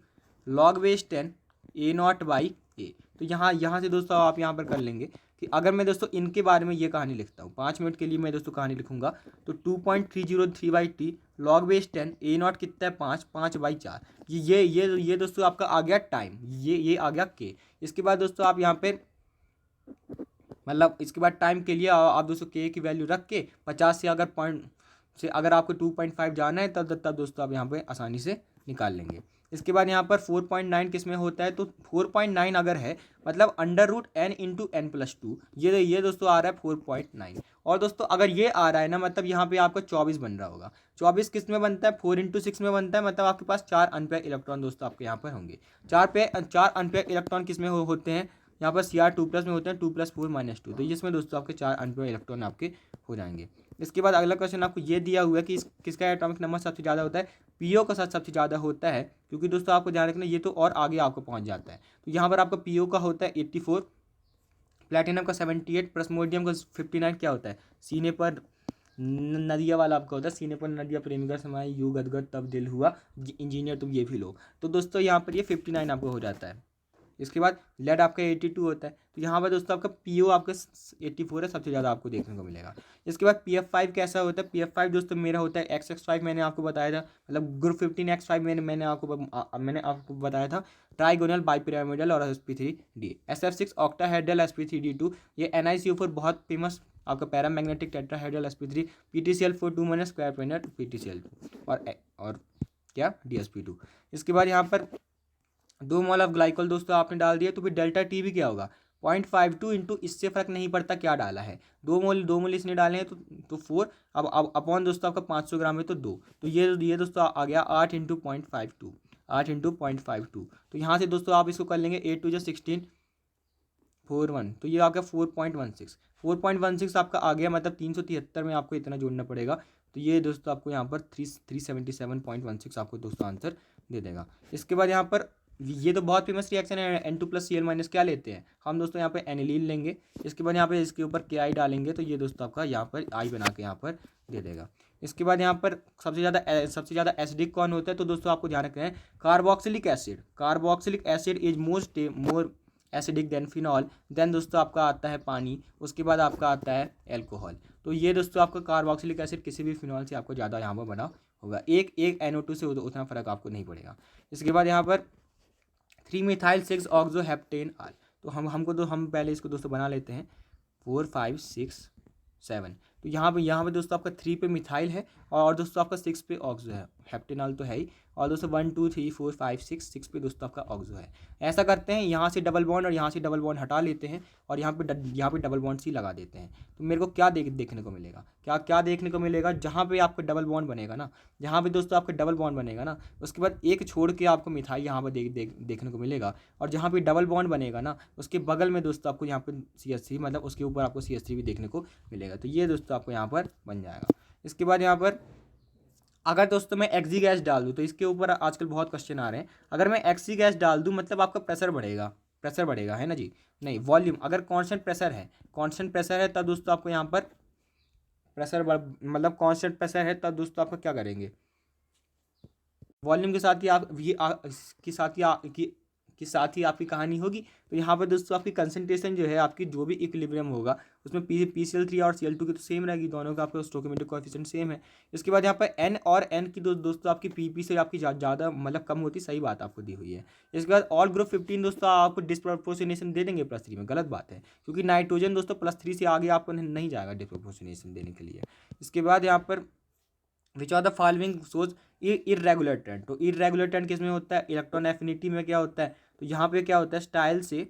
A: log base 10 A0/, ए। तो यहाँ से दोस्तों आप यहाँ पर कर लेंगे कि अगर मैं दोस्तों इनके बारे में ये कहानी लिखता हूँ, 5 मिनट के लिए मैं दोस्तों कहानी लिखूंगा, तो 2.303/t log base 10 A not कितना है 5/4। ये दोस्तों आपका आ गया टाइम, ये आ गया के। इसके बाद दोस्तों आप यहाँ पे मतलब इसके बाद टाइम के लिए आप दोस्तों के की वैल्यू रख के 50 से अगर आपको 2.5 जाना है तब दोस्तों आप यहाँ पे आसानी से निकाल लेंगे। इसके बाद यहाँ पर 4.9 किस में होता है, तो 4.9 अगर है मतलब √n/n+2, ये दोस्तों आ रहा है 4.9। और दोस्तों अगर ये आ रहा है ना मतलब यहाँ पे आपका 24 बन रहा होगा। 24 किस में बनता है, 4 × 6 में बनता है, मतलब आपके पास 4 अनपेयर इलेक्ट्रॉन दोस्तों आपके यहाँ पर होंगे। 4 अनपेयर इलेक्ट्रॉन किस में होते हैं, यहाँ पर Cr2+ में होते हैं 2 + 4 - 2, तो इसमें दोस्तों आपके 4 अनपेयर इलेक्ट्रॉन आपके हो जाएंगे। इसके बाद अगला क्वेश्चन आपको ये दिया हुआ है कि किसका एटॉमिक नंबर सबसे ज़्यादा होता है, पीओ का साथ सबसे ज़्यादा होता है, क्योंकि दोस्तों आपको ध्यान रखना ये तो और आगे आपको पहुँच जाता है। तो यहाँ पर आपका पीओ का होता है 84, प्लेटिनम का 78, प्लसमोडियम का 59 क्या होता है, सीने पर नदिया वाला आपका होता है, सीने पर नदिया प्रेमिका समाई यू गदगद तब दिल हुआ इंजीनियर तुम ये भी लो। तो दोस्तों यहाँ पर ये 59 आपको हो जाता है। इसके बाद लेड आपका 82 होता है, तो यहाँ पर दोस्तों आपका पीओ आपका 84 है, सबसे ज़्यादा आपको देखने को मिलेगा। इसके बाद PF5 कैसा होता है, PF5 दोस्तों मेरा होता है XX5, मैंने आपको बताया था, मतलब ग्रुप 15X5 मैंने आपको बताया था, ट्राइगोनल बाइपिरामिडल और sp3d। SF6 ऑक्टाहेड्रल sp3d2, ये NiCO4 बहुत फेमस आपका paramagnetic tetrahedral sp3, PTCl4 2 - square planar PTCl2 और क्या DsP2। इसके बाद यहाँ पर 2 मोल ऑफ ग्लाइकोल दोस्तों आपने डाल दिया, तो फिर डेल्टा टी भी क्या होगा 0.52 इंटू, इससे फर्क नहीं पड़ता क्या डाला है, 2 मोल इसने डाले हैं तो 4, अब अपॉन दोस्तों आपका 500 ग्राम है तो 2, तो ये दोस्तों आ गया 8 × 0.52, 8 × 0.52। तो यहाँ से दोस्तों आप इसको कर लेंगे 8 × 2 = 16 41, तो ये आ गया 4.16 आपका आ गया, मतलब 373 में आपको इतना जोड़ना पड़ेगा। तो ये दोस्तों आपको यहाँ पर 377.16 आपको दोस्तों आंसर दे देगा। इसके बाद यहाँ पर ये तो बहुत फेमस रिएक्शन है, N2+Cl- क्या लेते हैं हम दोस्तों यहाँ पे एनिलीन लेंगे। इसके बाद यहाँ पे इसके ऊपर KI डालेंगे, तो ये दोस्तों आपका यहाँ पर आई बना के यहाँ पर दे देगा। इसके बाद यहाँ पर सबसे ज़्यादा एसिडिक कौन होता है, तो दोस्तों आपको ध्यान रखना है carboxylic acid is more acidic than phenol, then दोस्तों आपका आता है पानी, उसके बाद आपका आता है एल्कोहल। तो ये दोस्तों आपका कार्बोक्सिलिक एसिड किसी भी फिनॉल से आपको ज़्यादा यहाँ पर बना होगा, एक NO2 से उतना फर्क आपको नहीं पड़ेगा। इसके बाद यहाँ पर 3-methyl-6-oxoheptaneal, तो हम पहले इसको दोस्तों बना लेते हैं 4 5 6 7। तो यहाँ पे दोस्तों आपका 3 पे मिथाइल है और दोस्तों आपका 6 पे ऑक्सो है, हेप्टेनॉल तो है ही, और दोस्तों 1 2 3 4 5 6 पे दोस्तों आपका ऑक्सो है। ऐसा करते हैं, यहाँ से डबल बॉन्ड और यहाँ से डबल बॉन्ड हटा लेते हैं और यहाँ पे डबल बॉन्ड सी लगा देते हैं। तो मेरे को क्या देखने को मिलेगा, क्या देखने को मिलेगा, जहाँ पे आपका डबल बॉन्ड बनेगा ना, जहाँ पे दोस्तों आपका डबल बॉन्ड बनेगा ना, उसके बाद एक छोड़ के आपको मिथाइल यहाँ पर देखने को मिलेगा, और जहाँ पे डबल बॉन्ड बनेगा ना उसके बगल में दोस्तों आपको यहाँ पे CH3, मतलब उसके ऊपर आपको CH3 भी देखने को मिलेगा। तो ये दोस्तों आपको यहाँ पर बन जाएगा। इसके बाद यहाँ पर अगर दोस्तों मैं एक्सी गैस डाल दूँ, तो इसके ऊपर आजकल बहुत क्वेश्चन आ रहे हैं, अगर मैं एक्सी गैस डाल दूँ मतलब आपका प्रेशर बढ़ेगा है ना जी, नहीं वॉल्यूम, अगर कांस्टेंट प्रेशर है तब दोस्तों आपको यहाँ पर मतलब कांस्टेंट प्रेशर है तब दोस्तों आपका क्या करेंगे, वॉल्यूम के साथ ही आपकी आपकी कहानी होगी। तो यहाँ पर दोस्तों आपकी कंसंट्रेशन जो है, आपकी जो भी इक्विलिब्रियम होगा उसमें PCl3 और Cl2 की तो सेम रहेगी, दोनों का आपका स्टोइकोमेट्रिक कोएफिशिएंट सेम है। इसके बाद यहाँ पर N और N की दोस्तों आपकी PP से आपकी ज़्यादा मतलब कम होती, सही बात आपको दी हुई है। इसके बाद ऑल ग्रुप 15 दोस्तों आपको डिस्प्रोपोर्शनेशन दे देंगे +3 में, गलत बात है, क्योंकि नाइट्रोजन दोस्तों +3 से आगे आपको नहीं जाएगा डिस्प्रोपोर्शनेशन देने के लिए। इसके बाद यहाँ पर which are the following shows irregular trend, तो इर्रेगुलर ट्रेंड किस में होता है, इलेक्ट्रॉन एफिनिटी में क्या होता है, तो यहाँ पे क्या होता है स्टाइल से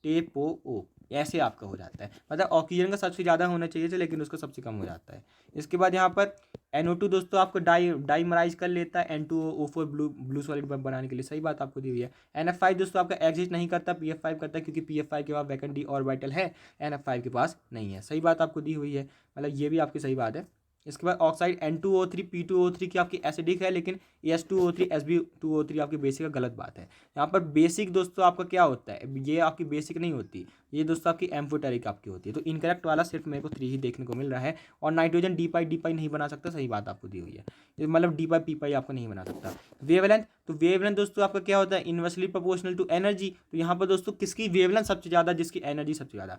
A: टेपो ऐसे आपका हो जाता है, मतलब ऑक्सीजन का सबसे ज़्यादा होना चाहिए था लेकिन उसका सबसे कम हो जाता है। इसके बाद यहाँ पर NO2 दोस्तों आपको डाइमराइज कर लेता है N2O4 ब्लू सॉलिड बनाने के लिए, सही बात आपको दी हुई है। NF5 दोस्तों आपका एग्जिस्ट नहीं करता, PF5 करता है, क्योंकि PF5 के पास वैकेंट d ऑर्बिटल है, NF5 के पास नहीं है, सही बात आपको दी हुई है, मतलब ये भी आपकी सही बात है। इसके बाद ऑक्साइड N2O3 P2O3 की आपकी एसिडिक है, लेकिन S2O3 Sb2O3 आपकी बेसिक है, गलत बात है। यहाँ पर बेसिक दोस्तों आपका क्या होता है, ये आपकी बेसिक नहीं होती, ये दोस्तों आपकी एम्फोटेरिक आपकी होती है। तो इनकरेक्ट वाला सिर्फ मेरे को 3 ही देखने को मिल रहा है। और नाइट्रोजन डी पाई नहीं बना सकता, सही बात आपको दी हुई है, मतलब डी पाई आपको नहीं बना सकता। वेवलेंथ, तो वेवलेंथ दोस्तों आपका क्या होता है, इन्वर्सली प्रोपोर्शनल टू एनर्जी। तो यहाँ पर दोस्तों किसकी वेवलेंथ सबसे ज़्यादा, जिसकी एनर्जी सबसे ज़्यादा,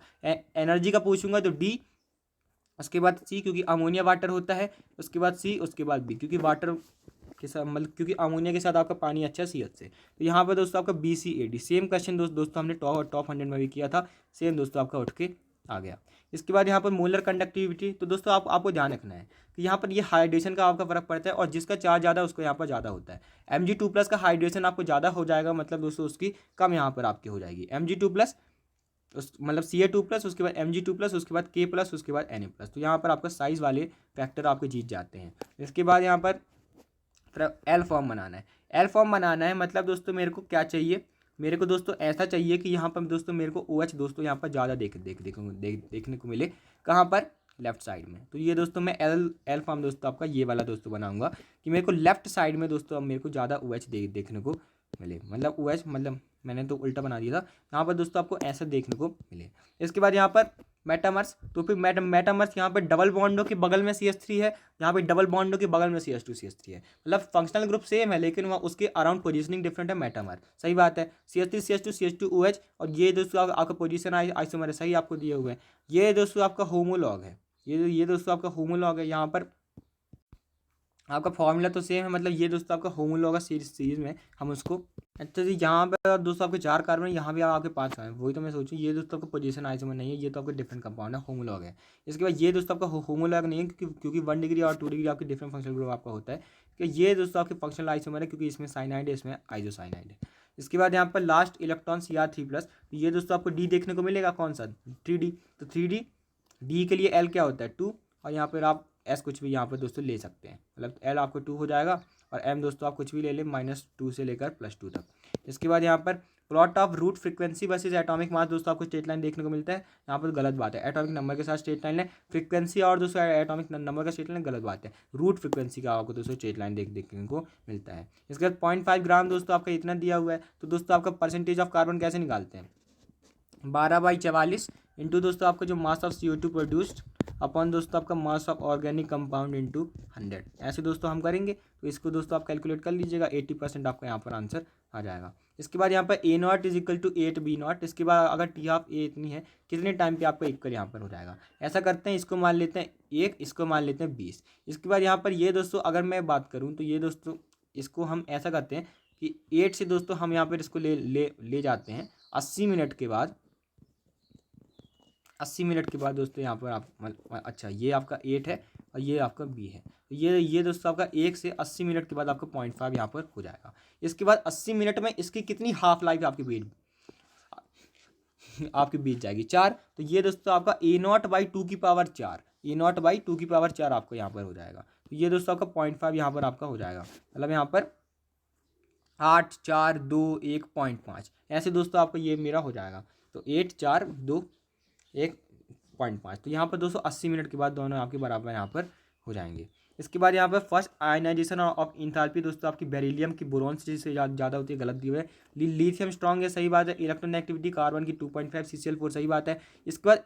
A: एनर्जी का पूछूंगा तो डी, उसके बाद सी क्योंकि अमोनिया वाटर होता है, उसके बाद सी, उसके बाद बी क्योंकि वाटर के साथ, मतलब क्योंकि अमोनिया के साथ आपका पानी अच्छा है CH से। तो यहाँ पर दोस्तों आपका BCAD सेम क्वेश्चन दोस्तों हमने टॉप 100 में भी किया था, सेम दोस्तों आपका उठ के आ गया। इसके बाद यहाँ पर मोलर कंडक्टिविटी, तो दोस्तों आपको ध्यान रखना है कि यहाँ पर ये हाइड्रेशन का आपका फर्क पड़ता है, और जिसका चार्ज ज़्यादा उसको यहाँ पर ज़्यादा होता है। Mg2+ का हाइड्रेशन आपको ज़्यादा हो जाएगा, मतलब दोस्तों उसकी कम यहाँ पर आपकी हो जाएगी। Mg2+, उस मतलब Ca2+, उसके बाद Mg2+, उसके बाद K+, उसके बाद Na+। तो यहाँ पर आपका साइज़ वाले फैक्टर आपके जीत जाते हैं। इसके बाद यहाँ पर एल फॉर्म बनाना है। एल फॉर्म बनाना है मतलब दोस्तों मेरे को क्या चाहिए, मेरे को दोस्तों ऐसा चाहिए कि यहाँ पर दोस्तों मेरे को OH दोस्तों यहाँ पर ज़्यादा देखने को मिले, कहाँ पर, लेफ्ट साइड में। तो ये दोस्तों मैं एल फॉर्म दोस्तों आपका ये वाला दोस्तों बनाऊंगा कि मेरे को लेफ्ट साइड में दोस्तों अब मेरे को ज़्यादा OH देखने को मिले, मतलब OH, मतलब मैंने तो उल्टा बना दिया था, यहाँ पर दोस्तों आपको ऐसा देखने को मिले। इसके बाद यहाँ पर मेटामर्स, तो फिर मेटामर्स यहाँ पर डबल बॉन्डों के बगल में CH3 है, यहाँ पे डबल बॉन्डों के बगल में CH2 है, मतलब फंक्शनल ग्रुप सेम है लेकिन वहाँ उसके अराउंड पोजीशनिंग डिफरेंट है मेटामर, सही बात है। CH3 OH, और ये दोस्तों आपका पोजीशन आइसोमर है, सही आपको दिए हुए हैं। ये दोस्तों आपका होमोलॉग है, ये दोस्तों आपका होमोलॉग है। यहाँ पर आपका फॉर्मूला तो सेम है, मतलब ये दोस्तों आपका होमोलॉग है, सीरीज में हम उसको, अच्छा जी। यहाँ पे दोस्तों आपके 4 कार्बन, यहाँ भी आपके 5 कार्बन, वही तो मैं सोचूं, ये दोस्तों आपका पोजीशन आइसोमर नहीं है, ये तो आपका डिफरेंट कंपाउंड है, होमोलॉग है। इसके बाद ये दोस्तों आपका होमोलॉग नहीं है, क्योंकि 1 डिग्री और 2 डिग्री आपकी डिफरेंट फंक्शनल ग्रुप आपका होता है, कि ये दोस्तों आपके फंक्शनल आइसोमर है, क्योंकि इसमें साइनाइड है, इसमें आइसोसाइनाइड है। इसके बाद यहाँ पर लास्ट इलेक्ट्रॉन Cr3+, ये दोस्तों आपको डी देखने को मिलेगा, कौन सा, 3D। तो 3D, डी के लिए एल क्या होता है, 2, और यहाँ पर आप एस कुछ भी यहाँ पर दोस्तों ले सकते हैं, मतलब एल आपको 2 हो जाएगा, और एम दोस्तों आप कुछ भी ले लें -2 से लेकर +2 तक। इसके बाद यहाँ पर plot of root frequency versus atomic mass दोस्तों आपको स्ट्रेट लाइन देखने को मिलता है, यहाँ पर गलत बात है, एटॉमिक नंबर के साथ स्ट्रेट लाइन है, फ्रीक्वेंसी और दोस्तों एटॉमिक नंबर का स्ट्रेट लाइन गलत बात है, रूट फ्रीक्वेंसी का आपको दोस्तों स्ट्रेट लाइन देखने को मिलता है। इसके बाद 0.5 ग्राम दोस्तों आपका इतना दिया हुआ है, तो दोस्तों आपका परसेंटेज ऑफ कार्बन कैसे निकालते हैं, 12/44 इंटू दोस्तों आपका जो mass of CO2 produced upon दोस्तों आपका mass of organic compound into 100, ऐसे दोस्तों हम करेंगे। तो इसको दोस्तों आप कैलकुलेट कर लीजिएगा, 80% आपका यहाँ पर आंसर आ जाएगा। इसके बाद यहाँ पर A0 = 8B0। इसके बाद अगर T(a) इतनी है, कितने टाइम पे आपका इक्वल यहाँ पर हो जाएगा, ऐसा करते हैं, इसको मान लेते हैं 1, इसको मान लेते हैं 20। इसके बाद यहाँ पर ये दोस्तों अगर मैं बात करूँ तो ये दोस्तों इसको हम ऐसा करते हैं कि 8 से दोस्तों हम यहाँ पर इसको ले जाते हैं 80 मिनट के बाद। 80 मिनट के बाद दोस्तों यहाँ पर आप अच्छा ये आपका 8 है और ये आपका B है, तो ये दोस्तों आपका 1 से 80 मिनट के बाद आपका 0.5 यहाँ पर हो जाएगा। इसके बाद 80 मिनट में इसकी कितनी हाफ लाइफ आपकी बीत जाएगी, 4। तो ये दोस्तों आपका A0/2 की पावर 4, A0/2 की पावर 4 आपको यहाँ पर हो जाएगा। तो ये दोस्तों आपका 0.5 यहाँ पर आपका हो जाएगा, मतलब यहाँ पर 8, 4, 2, 1, 0.5, ऐसे दोस्तों आपका ये मेरा हो जाएगा। तो 8, 4, 2, 1.5, तो यहाँ पर दोस्तों 80 मिनट के बाद दोनों आपके बराबर यहाँ पर हो जाएंगे। इसके बाद यहाँ पर फर्स्ट आयनाइजेशन ऑफ इंथैल्पी दोस्तों आपकी बेरिलियम की बोरॉन से ज़्यादा होती है, गलत दी हुई है। लिथियम स्ट्रॉन्ग है, सही बात है। इलेक्ट्रोनेगेटिविटी कार्बन की 2.5 CCl4, सही बात है। इसके बाद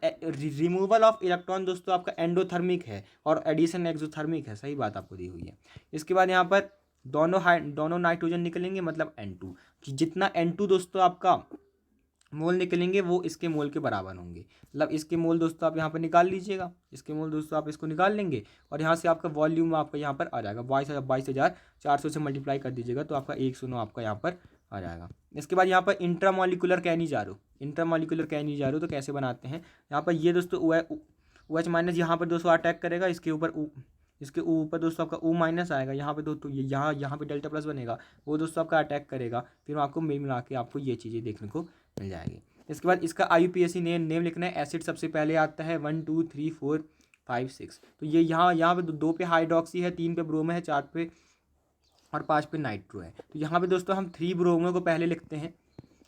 A: रिमूवल ऑफ इलेक्ट्रॉन दोस्तों आपका एंडोथर्मिक है और एडिशन एक्सोथर्मिक है, सही बात आपको दी हुई है। इसके बाद यहाँ पर दोनों नाइट्रोजन निकलेंगे, मतलब N2, कि जितना N2 दोस्तों आपका मोल निकलेंगे वो इसके मोल के बराबर होंगे, मतलब इसके मोल दोस्तों आप यहाँ पर निकाल लीजिएगा, इसके मोल दोस्तों आप इसको निकाल लेंगे, और यहाँ से आपका वॉल्यूम आपका यहाँ पर आ जाएगा 22,400 से मल्टीप्लाई कर दीजिएगा, तो आपका 109 आपका यहाँ पर आ जाएगा। इसके बाद यहाँ पर इंट्रामोलिकुलर कैनिजारो तो कैसे बनाते हैं, यहाँ पर ये दोस्तों OH माइनस यहाँ पर दोस्तों अटैक करेगा, इसके ऊपर दोस्तों आपका O- आएगा, यहाँ पे दोस्तों यहाँ पे डेल्टा प्लस बनेगा, वो दोस्तों आपका अटैक करेगा, फिर आपको मिला के आपको ये चीज़ें देखने को मिल जाएगी। इसके बाद इसका IUPAC नेम लिखना है। एसिड सबसे पहले आता है 1, 2, 3, 4, 5, 6। तो ये यहाँ पे 2 पे हाइड्रोक्सी है, 3 पे ब्रोमो है, 4 पे और 5 पे नाइट्रो है। तो यहाँ पे दोस्तों हम 3 ब्रोमो को पहले लिखते हैं।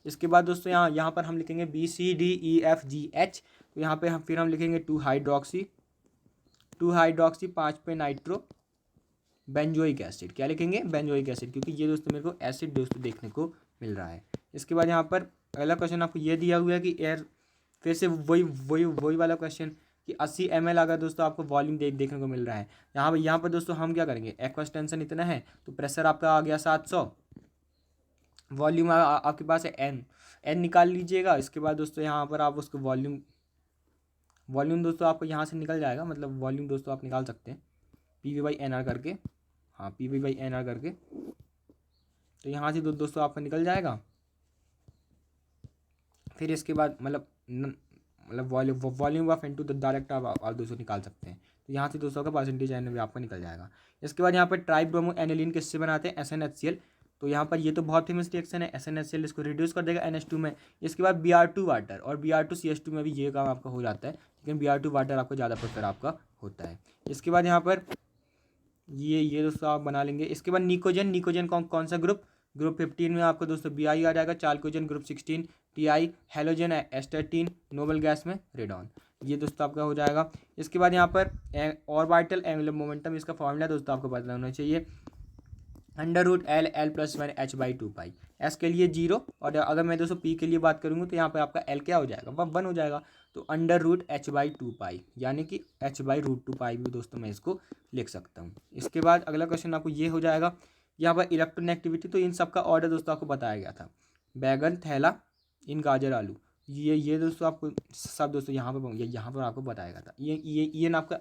A: इसके बाद दोस्तों यहाँ पर हम लिखेंगे BCDEFGH। तो यहाँ पे फिर हम लिखेंगे 2 हाइड्रोक्सी, 2 हाइड्रोक्सी 5 पे नाइट्रो बेंजोइक एसिड। क्या लिखेंगे? बेंजोइक एसिड, क्योंकि ये दोस्तों मेरे को एसिड दोस्तों देखने को मिल रहा है। इसके बाद यहाँ पर अगला क्वेश्चन आपको ये दिया हुआ है कि एयर, फिर से वही वाला क्वेश्चन कि 80 ml अगर दोस्तों आपको वॉल्यूम देखने को मिल रहा है। यहाँ पर दोस्तों हम क्या करेंगे, एक्वस टेंशन इतना है तो प्रेशर आपका आ गया 700, वॉल्यूम आपके पास है एन निकाल लीजिएगा। इसके बाद दोस्तों यहाँ पर आप उसको वॉल्यूम दोस्तों आपको यहाँ से निकल जाएगा, मतलब वॉल्यूम दोस्तों आप निकाल सकते हैं PV/NR करके, हाँ PV/NR करके, तो यहाँ से दोस्तों आपका निकल जाएगा। फिर इसके बाद मतलब volume of into the direct आप दोस्तों निकाल सकते हैं, तो यहाँ से दोस्तों का परसेंटेज एन भी आपका निकल जाएगा। इसके बाद यहाँ पर ट्राइब्रोमो एनिलीन किससे बनाते हैं? SnHCl। तो यहाँ पर ये तो बहुत फेमस रिएक्शन है, SnHCl इसको रिड्यूस कर देगा NH2 में। इसके बाद Br2 वाटर, और Br2CH2 में भी ये काम आपका हो जाता है, लेकिन Br2 वाटर आपको ज़्यादा प्रेफर आपका होता है। इसके बाद यहाँ पर ये दोस्तों आप बना लेंगे। इसके बाद निकोजन कौन सा ग्रुप 15 में आपको दोस्तों Bi आ जाएगा, chalcogen group 16 Ti, halogen astatine, noble gas में रेडॉन, ये दोस्तों आपका हो जाएगा। इसके बाद यहाँ पर ऑर्बिटल एंगुलर मोमेंटम, इसका फॉर्मूला दोस्तों आपको पता होना चाहिए, √L+1 h/2π। एस के लिए 0, और अगर मैं दोस्तों पी के लिए बात करूँगा तो यहाँ पर आपका एल क्या हो जाएगा? 1 हो जाएगा, तो √h/2π, यानी कि h/√2π भी दोस्तों मैं इसको लिख सकता हूँ। इसके बाद अगला क्वेश्चन आपको ये हो जाएगा, यहाँ पर इलेक्ट्रोनेगेटिविटी, तो इन सब का ऑर्डर दोस्तों आपको बताया गया था, बैगन, थैला, इन गाजर, आलू, ये दोस्तों आपको सब दोस्तों यहाँ पर आपको बताया गया था। ये ना आपका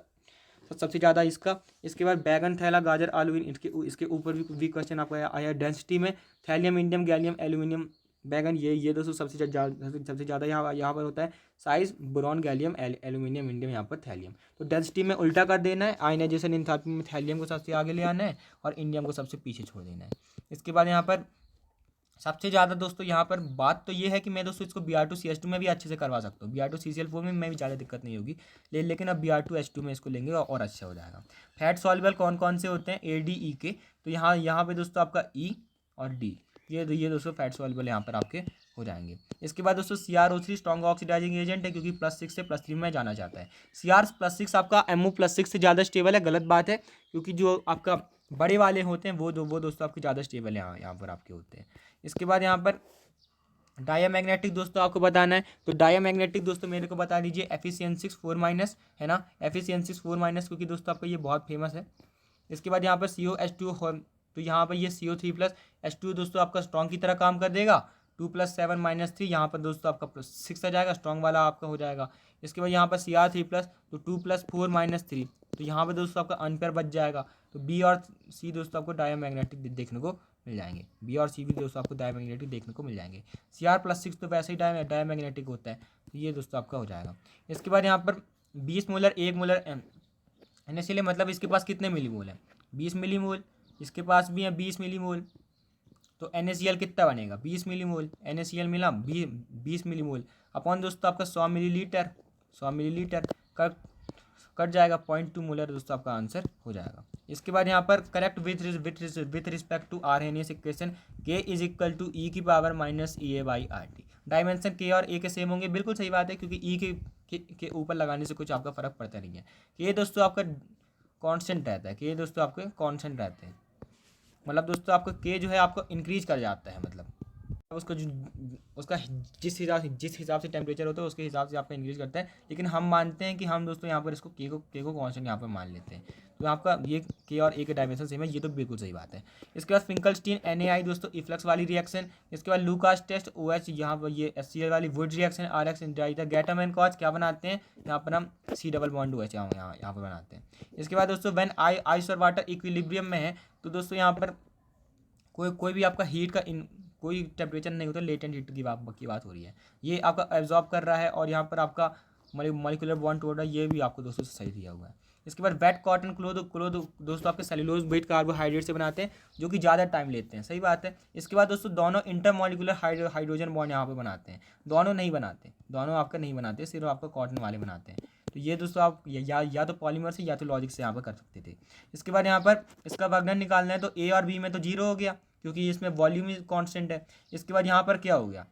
A: सबसे ज़्यादा इसका। इसके बाद बैगन, थैला, गाजर, आलू, इसके ऊपर भी क्वेश्चन आपको आया डेंसिटी में, थैलियम, इंडियम, गैलियम, एल्यूमिनियम, बैगन, ये दोस्तों सबसे ज़्यादा यहाँ पर होता है। Size boron, gallium, aluminium, indium, यहाँ पर थैलियम। तो डेंसिटी में उल्टा कर देना है, आयनाइजेशन एंथैल्पी में थैलियम को सबसे आगे ले आना है और इंडियम को सबसे पीछे छोड़ देना है। इसके बाद यहाँ पर सबसे ज़्यादा दोस्तों यहाँ पर बात तो ये है कि मैं दोस्तों इसको Br2CH2 में भी अच्छे से करवा सकता हूँ, Br2CCl4 में भी ज़्यादा दिक्कत नहीं होगी, लेकिन अब Br2H2 में इसको लेंगे और अच्छा हो जाएगा। फैट सॉल्युबल कौन से होते हैं? ADE के, तो यहाँ पे दोस्तों आपका E और D, ये दोस्तों फैट सॉल्युबल यहाँ पर आपके हो जाएंगे। इसके बाद दोस्तों CrO3 स्ट्रॉन्ग ऑक्सीडाइजिंग एजेंट है, क्योंकि +6 से +3 में जाना चाहता है। Cr+6 आपका MO+6 से ज़्यादा स्टेबल है, गलत बात है, क्योंकि जो आपका बड़े वाले होते हैं वो दोस्तों आपके ज़्यादा स्टेबल यहाँ पर आपके होते हैं। इसके बाद यहाँ पर डायामैग्नेटिक दोस्तों आपको बताना है, तो डायामैग्नेटिक दोस्तों मेरे को बता दीजिए Fe4- है ना, Fe4-, क्योंकि दोस्तों आपका ये बहुत फेमस है। इसके बाद यहाँ पर COH2, तो यहाँ पर ये CO3+H2 दोस्तों आपका स्ट्रॉन्ग की तरह काम कर देगा। 2 + 7 - 3, यहाँ पर दोस्तों आपका +6 आ जाएगा, स्ट्रॉन्ग वाला आपका हो जाएगा। इसके बाद यहाँ पर Cr3+, तो 2 + 4 - 3, तो यहाँ पर दोस्तों आपका अनपेयर बच जाएगा। तो बी और सी दोस्तों आपको डायामैग्नेटिक देखने को मिल जाएंगे, बी और सी भी दोस्तों आपको डायामैग्नेटिक देखने को मिल जाएंगे। Cr+6 तो वैसे ही डायामैग्नेटिक होता है, तो ये दोस्तों आपका हो जाएगा। इसके बाद यहाँ पर 20 मोलर 1 मोलर NaCl, मतलब इसके पास कितने मिलीमोल है? 20 मिलीमोल। इसके पास भी है 20 मिलीमोल, तो NaCl कितना बनेगा? 20 मिलीमोल। NaCl मिला 20 मिलीमोल अपॉन दोस्तों आपका 100 मिलीलीटर, 100 मिलीलीटर कट जाएगा 0.2 मोलर दोस्तों आपका आंसर हो जाएगा। इसके बाद यहाँ पर correct with respect to Arrhenius equation K = E⁻- EA/RT। Dimension K और A के सेम होंगे, बिल्कुल सही बात है, क्योंकि E के ऊपर लगाने से कुछ आपका फर्क पड़ता नहीं है। K दोस्तों आपका कांस्टेंट रहता है, K दोस्तों आपके कांस्टेंट रहते हैं, मतलब दोस्तों आपका K जो है आपको इंक्रीज कर जाता है, मतलब उसका जिस हिसाब से टेम्परेचर होता है उसके हिसाब से आपका इंक्रीज करता है, लेकिन हम मानते हैं कि हम दोस्तों यहाँ पर इसको के को कांस्टेंट यहाँ पर मान लेते हैं, तो आपका ये K और A के डायमेंशन सेम है, ये तो बिल्कुल सही बात है। इसके बाद फिंकलस्टीन NaI दोस्तों इफ्लक्स वाली रिएक्शन। इसके बाद लूकास टेस्ट OH, यहाँ पर ये HCl वाली वुड रिएक्शन RX इंडाइटर गैटम एंड कॉच क्या बनाते हैं? यहाँ पर हम C∞OH यहाँ पर बनाते हैं। इसके बाद दोस्तों व्हेन आइस और वाटर इक्विलिब्रियम में है, तो दोस्तों यहाँ पर कोई भी आपका हीट का कोई टेम्परेचर नहीं होता, लेटेंट हीट की बात हो रही है, ये आपका एब्जॉर्ब कर रहा है और यहाँ पर आपका मॉलिक्यूलर बॉन्ड तोड़ रहा है, ये भी आपको दोस्तों सही दिया हुआ है। इसके बाद वेट कॉटन क्लोथ दोस्तों आपके सेलुलोज बेस्ड कार्बोहाइड्रेट से बनाते हैं, जो कि ज़्यादा टाइम लेते हैं, सही बात है। इसके बाद दोस्तों दोनों इंटरमॉलिक्यूलर हाइड्रोजन बॉन्ड यहाँ पर बनाते हैं, दोनों नहीं बनाते, दोनों आपका नहीं बनाते, सिर्फ आपका कॉटन वाले बनाते हैं। तो ये दोस्तों आप या तो पॉलीमर से या तो लॉजिक से यहाँ पर कर सकते थे। इसके बाद यहाँ पर इसका वर्णन निकालना है, तो A और B में तो 0 हो गया, क्योंकि इसमें वॉल्यूम ही कांस्टेंट है। इसके बाद यहाँ पर क्या हो गया?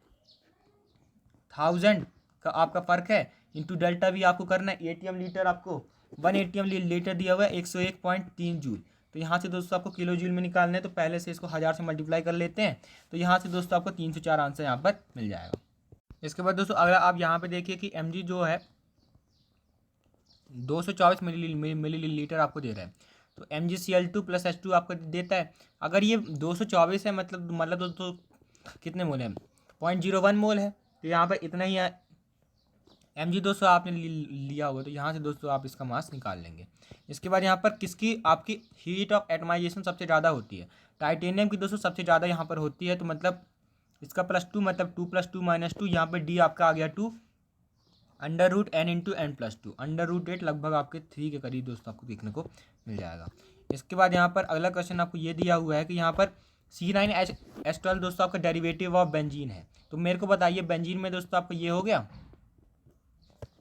A: 1000 का आपका फ़र्क है, इंटू डेल्टा भी आपको करना है, ATM लीटर आपको 1 ATM लीटर दिया हुआ है 101.3 जूल। तो यहाँ से दोस्तों आपको किलो जूल में निकालना है, तो पहले से इसको 1000 से मल्टीप्लाई कर लेते हैं। तो यहाँ से दोस्तों आपको 304 आंसर यहाँ पर मिल जाएगा। इसके बाद दोस्तों अगर आप यहाँ पे देखिए कि mg जो है 224 मिलीलीटर आपको दे रहा है, तो MgCl2 + H2 आपको देता है। अगर ये 224 है मतलब दोस्तों कितने मोल है, 0.01 मोल है, तो यहाँ पर इतना ही mg 200 आपने लिया होगा, तो यहाँ से दोस्तों आप इसका मास निकाल लेंगे। इसके बाद यहाँ पर किसकी आपकी हीट ऑफ एटमाइजेशन सबसे ज़्यादा होती है, टाइटेनियम की दोस्तों सबसे ज़्यादा यहाँ पर होती है। तो मतलब इसका +2 मतलब 2 + 2 - 2, यहाँ पर डी आपका आ गया 2 √n × n + 2 √8 लगभग आपके 3 के करीब दोस्तों आपको देखने को मिल जाएगा। इसके बाद यहाँ पर अगला क्वेश्चन आपको ये दिया हुआ है कि यहाँ पर C9H12 दोस्तों आपका डेरिवेटिव ऑफ बेंजीन है। तो मेरे को बताइए बेंजीन में दोस्तों आपको ये हो गया।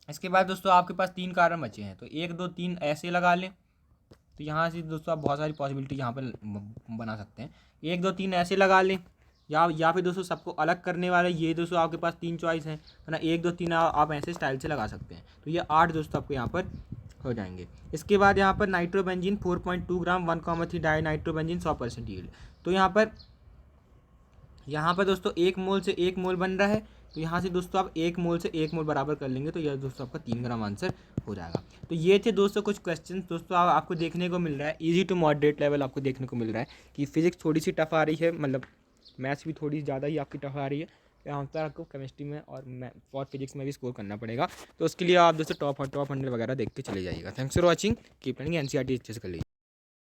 A: इसके बाद दोस्तों आपके पास 3 कार्बन बचे हैं, तो 1 2 3 ऐसे लगा लें। तो यहाँ से दोस्तों आप बहुत सारी पॉसिबिलिटी यहाँ पर बना सकते हैं। 1 2 3 ऐसे लगा लें, या फिर दोस्तों सबको अलग करने वाले ये दोस्तों आपके पास 3 चॉइस हैं, है ना। 1 2 3 आप ऐसे स्टाइल से लगा सकते हैं। तो ये 8 दोस्तों आपको यहाँ पर हो जाएंगे। इसके बाद यहाँ पर नाइट्रोबेंजीन 4.2 ग्राम 1,3 डाई नाइट्रोबेंजीन 100% यील्ड। तो यहाँ पर दोस्तों 1 मोल से 1 मोल बन रहा है, तो यहाँ से दोस्तों आप 1 मोल से 1 मोल बराबर कर लेंगे, तो यह दोस्तों आपका 3 ग्राम आंसर हो जाएगा। तो ये थे दोस्तों कुछ क्वेश्चन दोस्तों आपको देखने को मिल रहा है, इजी टू मॉडरेट लेवल आपको देखने को मिल रहा है कि फिजिक्स थोड़ी सी टफ आ रही है, मतलब मैथ्स भी थोड़ी ज़्यादा ही आपकी टफ आ रही है। यहाँ पर आपको केमिस्ट्री में और फिजिक्स में भी स्कोर करना पड़ेगा। तो उसके लिए आप दोस्तों टॉप 100 वगैरह देख के चले जाइएगा। Thanks for watching, keep learning, NCERT अच्छे से कर लीजिए।